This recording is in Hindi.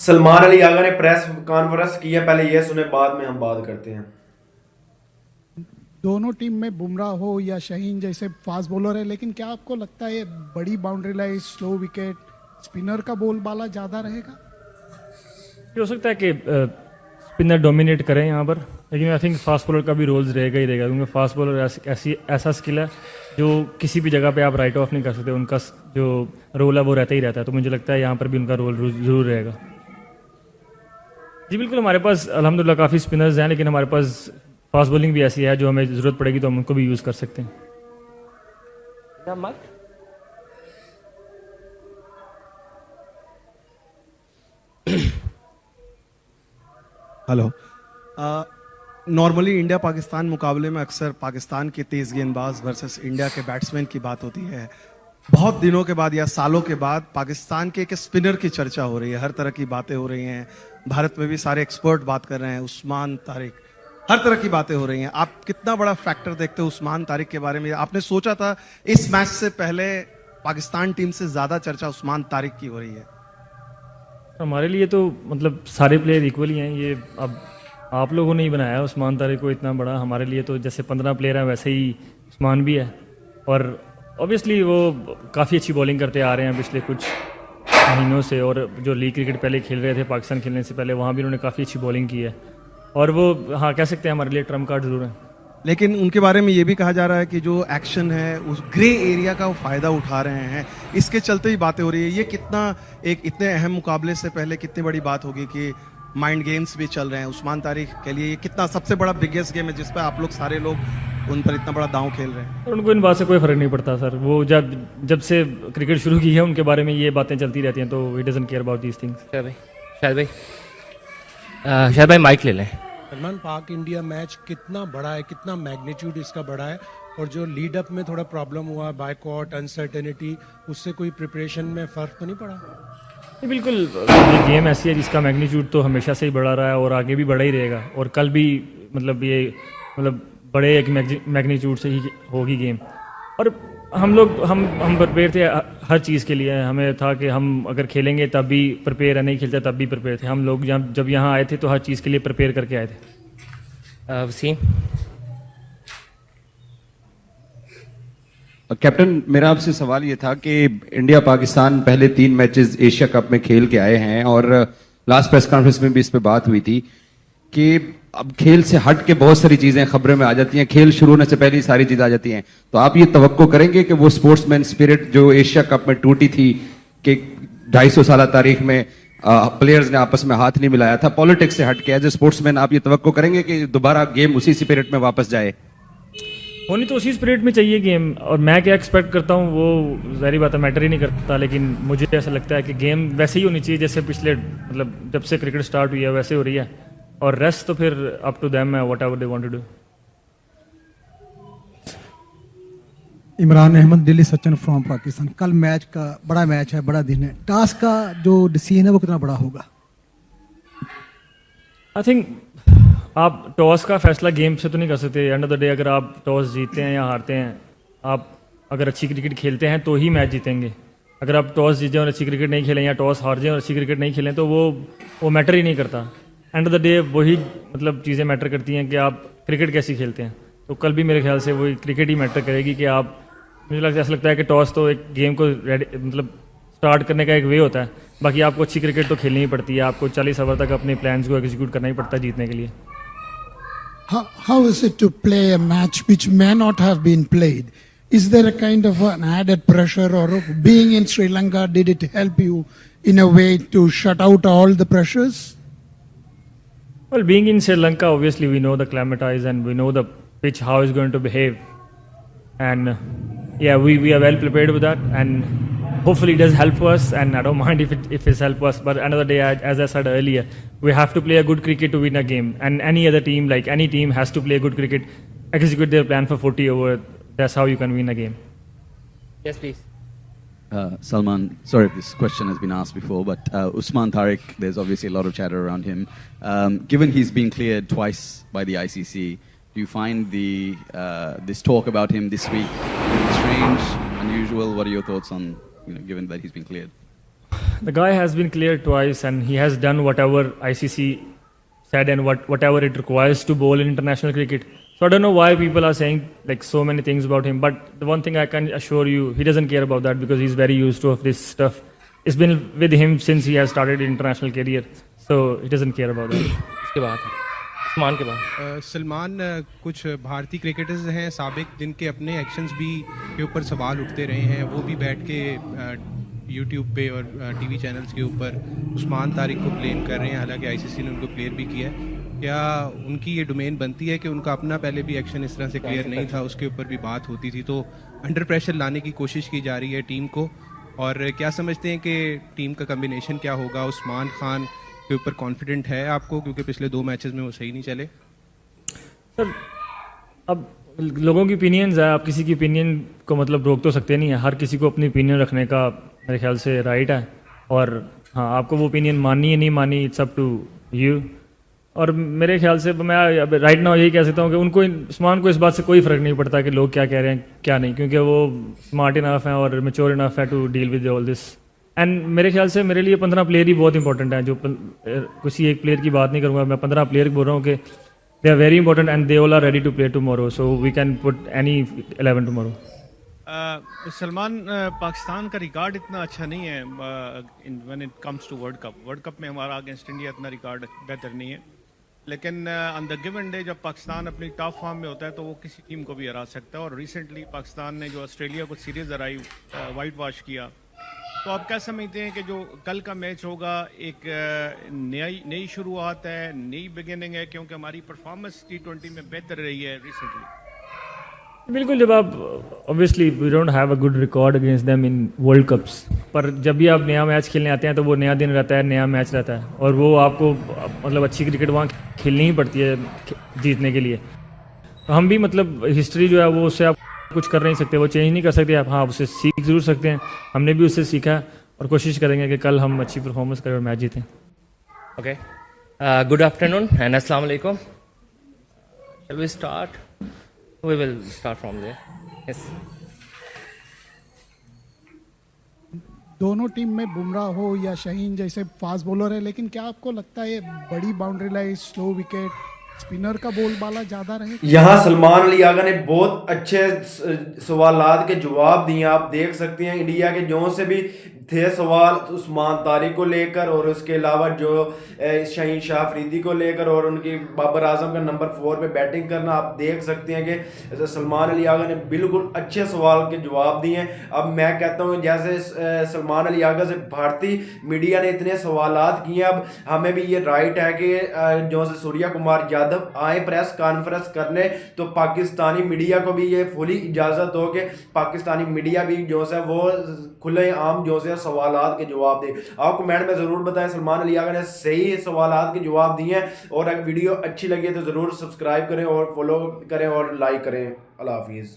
सलमान अली आगा ने प्रेस कॉन्फ्रेंस की है, पहले ये सुने बाद में हम बात करते हैं। दोनों टीम में बुमराह हो या शाहीन जैसे फास्ट बॉलर है, लेकिन क्या आपको लगता है बड़ी boundary line, slow wicket, spinner का बोलबाला ज़्यादा रहेगा? ये हो सकता है कि स्पिनर डोमिनेट करें यहाँ पर, लेकिन आई थिंक फास्ट बॉलर का भी रोल्स रहेगा ही रहेगा, क्योंकि फास्ट बॉलर ऐसा स्किल है जो किसी भी जगह पे आप राइट ऑफ नहीं कर सकते। उनका जो रोल है वो रहता ही रहता है, तो मुझे लगता है यहाँ पर भी उनका रोल ज़रूर रहेगा। जी बिल्कुल, हमारे पास अल्हम्दुलिल्लाह काफ़ी स्पिनर्स हैं, लेकिन हमारे पास फास्ट बॉलिंग भी ऐसी है जो हमें ज़रूरत पड़ेगी तो हम उनको भी यूज़ कर सकते हैं। हेलो। नॉर्मली इंडिया पाकिस्तान मुकाबले में अक्सर पाकिस्तान के तेज गेंदबाज वर्सेस इंडिया के बैट्समैन की बात होती है। बहुत दिनों के बाद या सालों के बाद पाकिस्तान के एक स्पिनर की चर्चा हो रही है, हर तरह की बातें हो रही हैं। भारत में भी सारे एक्सपर्ट बात कर रहे हैं, उस्मान तारिक, हर तरह की बातें हो रही हैं। आप कितना बड़ा फैक्टर देखते हो उस्मान तारिक के बारे में? आपने सोचा था इस मैच से पहले पाकिस्तान टीम से ज्यादा चर्चा उस्मान तारिक की हो रही है? हमारे लिए तो मतलब सारे प्लेयर इक्वली हैं। ये अब आप लोगों ने ही बनाया उस्मान तारिक को इतना बड़ा, हमारे लिए तो जैसे 15 प्लेयर हैं वैसे ही उस्मान भी है। और ऑब्वियसली वो काफ़ी अच्छी बॉलिंग करते आ रहे हैं पिछले कुछ महीनों से, और जो लीग क्रिकेट पहले खेल रहे थे पाकिस्तान खेलने से पहले, वहाँ भी उन्होंने काफ़ी अच्छी बॉलिंग की है, और वो हाँ कह सकते हैं हमारे लिए ट्रम्प कार्ड जरूर है। लेकिन उनके बारे में ये भी कहा जा रहा है कि जो एक्शन है उस ग्रे एरिया का वो फायदा उठा रहे हैं, इसके चलते ही बातें हो रही है। ये कितना एक इतने अहम मुकाबले से पहले कितनी बड़ी बात होगी कि माइंड गेम्स भी चल रहे हैं उस्मान तारिक के लिए। ये कितना सबसे बड़ा बिगेस्ट गेम है जिस पर आप लोग सारे लोग उन पर इतना बड़ा दांव खेल रहे हैं। और उनको इन बात से कोई फ़र्क नहीं पड़ता सर। वो जब से क्रिकेट शुरू की है उनके बारे में ये बातें चलती रहती हैं, तो he doesn't care about these things. शायद भाई माइक ले लें। सलमान, पाक इंडिया मैच कितना बड़ा है, कितना मैग्नीट्यूड इसका बड़ा है, और जो लीड अप में थोड़ा प्रॉब्लम हुआ, बायकॉट, अनसर्टेनिटी, उससे कोई प्रिपरेशन में फ़र्क तो नहीं पड़ा? ये बिल्कुल, ये गेम ऐसी है जिसका मैग्नीट्यूड तो हमेशा से ही बढ़ा रहा है और आगे भी बढ़ा ही रहेगा, और कल भी मतलब ये बड़े एक मैग्नीट्यूड से ही होगी गेम। और हम प्रिपेयर थे हर चीज़ के लिए। हमें था कि हम अगर खेलेंगे तब भी प्रिपेयर है, नहीं खेलते तब भी प्रिपेयर थे। हम लोग जब यहाँ आए थे तो हर चीज़ के लिए प्रिपेयर करके आए थे। वसीम। कैप्टन, मेरा आपसे सवाल ये था कि इंडिया पाकिस्तान पहले 3 मैचेस एशिया कप में खेल के आए हैं, और लास्ट प्रेस कॉन्फ्रेंस में भी इस पे बात हुई थी कि अब खेल से हट के बहुत सारी चीजें खबरों में आ जाती हैं, खेल शुरू होने से पहले ही सारी चीजें आ जाती हैं। तो आप ये तवक्को करेंगे कि वो स्पोर्ट्समैन स्पिरिट जो एशिया कप में टूटी थी, कि 250 साल तारीख में प्लेयर्स ने आपस में हाथ नहीं मिलाया था, पॉलिटिक्स से हट के एज ए स्पोर्ट्समैन आप ये तवक्को करेंगे कि दोबारा गेम उसी स्पिरिट में वापस जाए? होनी तो उसी स्पिरिट में चाहिए गेम, और मैं क्या एक्सपेक्ट करता हूँ वो ज़ाहिर बात है मैटर ही नहीं करता, लेकिन मुझे ऐसा लगता है कि गेम वैसे ही होनी चाहिए जैसे पिछले मतलब जब से क्रिकेट स्टार्ट हुई है वैसे हो रही है, और रेस्ट तो फिर अप टू देम है, whatever they want to do. Imran Ahmed, Delhi Sachin from Pakistan. कल मैच का बड़ा मैच है, बड़ा दिन है, टास्क का जो डिसीजन है वो कितना बड़ा होगा? आई थिंक आप टॉस का फैसला गेम से तो नहीं कर सकते। एंड ऑफ द डे अगर आप टॉस जीतते हैं या हारते हैं, आप अगर अच्छी क्रिकेट खेलते हैं तो ही मैच जीतेंगे। अगर आप टॉस जीतें और अच्छी क्रिकेट नहीं खेलें, या टॉस हार जाएं और अच्छी क्रिकेट नहीं खेलें, तो वो मैटर ही नहीं करता। एंड ऑफ द डे वही मतलब चीज़ें मैटर करती हैं कि आप क्रिकेट कैसी खेलते हैं। तो कल भी मेरे ख्याल से वही क्रिकेट ही मैटर करेगी कि आप, मुझे ऐसा लगता है कि टॉस तो एक गेम को मतलब स्टार्ट करने का एक वे होता है, बाकी आपको अच्छी क्रिकेट तो खेलनी ही पड़ती है। आपको 40 ओवर तक अपने प्लान्स को एग्जीक्यूट करना ही पड़ता है जीतने के लिए। How is it to play a match which may not have been played? Is there a kind of an added pressure, or being in Sri Lanka, did it help you in a way to shut out all the pressures? Well, being in Sri Lanka, obviously we know the climate and we know the pitch, how it's going to behave. And yeah, we are well prepared with that, and hopefully it does help us, and I don't mind if it's help us. But another day, as I said earlier, we have to play a good cricket to win a game. And any other team, like any team, has to play a good cricket, execute their plan for 40 over. That's how you can win a game. Yes, please. Salman, sorry if this question has been asked before, but Usman Tariq, there's obviously a lot of chatter around him. Given he's been cleared twice by the ICC, do you find this talk about him this week strange, unusual? What are your thoughts on, given that he's been cleared? The guy has been cleared twice and he has done whatever ICC said and whatever it requires to bowl in international cricket. So I don't know why people are saying like so many things about him, but the one thing I can assure you, he doesn't care about that because he's very used to of this stuff. It's been with him since he has started his international career, so he doesn't care about that. इसके बाद उस्मान के बाद सलमान, कुछ भारतीय क्रिकेटर्स हैं साबिक जिनके अपने एक्शंस भी के ऊपर सवाल उठते रहे हैं, वो भी बैठ के यूट्यूब पे और टीवी चैनल्स के ऊपर उस्मान तारिक को ब्लेम कर रहे हैं, हालांकि आईसीसी ने उनको क्लियर भी किया है। क्या उनकी ये डोमेन बनती है कि उनका अपना पहले भी एक्शन इस तरह से क्लियर नहीं था, उसके ऊपर भी बात होती थी, तो अंडर प्रेशर लाने की कोशिश की जा रही है टीम को, और क्या समझते हैं कि टीम का कम्बिनेशन क्या होगा? उस्मान खान के ऊपर कॉन्फिडेंट है आपको, क्योंकि पिछले 2 मैचेस में वो सही नहीं चले? सर अब लोगों की ओपिनियंस है, आप किसी की ओपिनियन को मतलब रोक तो सकते नहीं है, हर किसी को अपनी ओपिनियन रखने का मेरे ख्याल से राइट है, और हाँ आपको वो ओपिनियन माननी है नहीं माननी, इट्स अप टू यू। और मेरे ख्याल से मैं अब राइट नाउ यही कह सकता हूँ कि उनको उस्मान को इस बात से कोई फ़र्क नहीं पड़ता कि लोग क्या कह रहे हैं क्या नहीं, क्योंकि वो स्मार्ट इनफ हैं और मेच्योर इनफ है to deal with all this. And मेरे ख्याल से मेरे लिए 15 प्लेयर ही बहुत इंपॉर्टेंट हैं, जो किसी एक प्लेयर की बात नहीं करूँगा, मैं 15 प्लेयर बोल रहा हूँ कि they are very important and they all are ready to play tomorrow, so we can put any 11 tomorrow. Salman, Pakistan का रिकॉर्ड इतना अच्छा नहीं है when it comes to world cup में हमारा अगेंस्ट इंडिया इतना रिकॉर्ड बेहतर नहीं है, लेकिन ऑन द गिवन डे जब पाकिस्तान अपनी टॉप फॉर्म में होता है तो वो किसी टीम को भी हरा सकता है, और रिसेंटली पाकिस्तान ने जो ऑस्ट्रेलिया को सीरीज हराई, वाइट वॉश किया, तो आप क्या समझते हैं कि जो कल का मैच होगा एक नई शुरुआत है, नई बिगिनिंग है, क्योंकि हमारी परफॉर्मेंस T20 में बेहतर रही है रिसेंटली? बिल्कुल, जब आप obviously we don't have a good record against them in world cups, पर जब भी आप नया मैच खेलने आते हैं तो वो नया दिन रहता है, नया मैच रहता है, और वो आपको मतलब अच्छी क्रिकेट वहाँ खेलनी ही पड़ती है जीतने के लिए। तो हम भी मतलब हिस्ट्री जो है वो उससे आप कुछ कर नहीं सकते, वो चेंज नहीं कर सकते आप, हाँ उससे सीख ज़रूर सकते हैं, हमने भी उससे सीखा और कोशिश करेंगे कि कल हम अच्छी परफॉर्मेंस करें और मैच जीतें। ओके, गुड आफ्टरनून एंड अस्सलाम वालेकुम। Shall we start? We will start from there. Yes. दोनों टीम में बुमराह हो या शाहीन जैसे फास्ट बॉलर है, लेकिन क्या आपको लगता है बड़ी boundary line, slow wicket, spinner का बोलबाला ज्यादा रहे? यहाँ सलमान अली आगा ने बहुत अच्छे सवालात के जवाब दिए, आप देख सकते हैं। इंडिया के जो से भी थे सवाल उस्मान तारिक को लेकर, और उसके अलावा जो शाहीन शाह अफरीदी को लेकर, और उनकी बाबर आजम का नंबर 4 पे बैटिंग करना, आप देख सकते हैं कि सलमान अली आगा ने बिल्कुल अच्छे सवाल के जवाब दिए हैं। अब मैं कहता हूँ जैसे सलमान अली आगा से भारतीय मीडिया ने इतने सवालात किए, अब हमें भी ये राइट है कि जो से सूर्या कुमार यादव आए प्रेस कॉन्फ्रेंस करने, तो पाकिस्तानी मीडिया को भी ये फुली इजाज़त हो कि पाकिस्तानी मीडिया भी जो है वो खुले आम जो है सवालात के जवाब दे। आप कमेंट में ज़रूर बताएं सलमान अली आगा ने सही सवालात के जवाब दिए हैं, और अगर वीडियो अच्छी लगी तो ज़रूर सब्सक्राइब करें और फॉलो करें और लाइक करें। अल्लाह हाफिज़।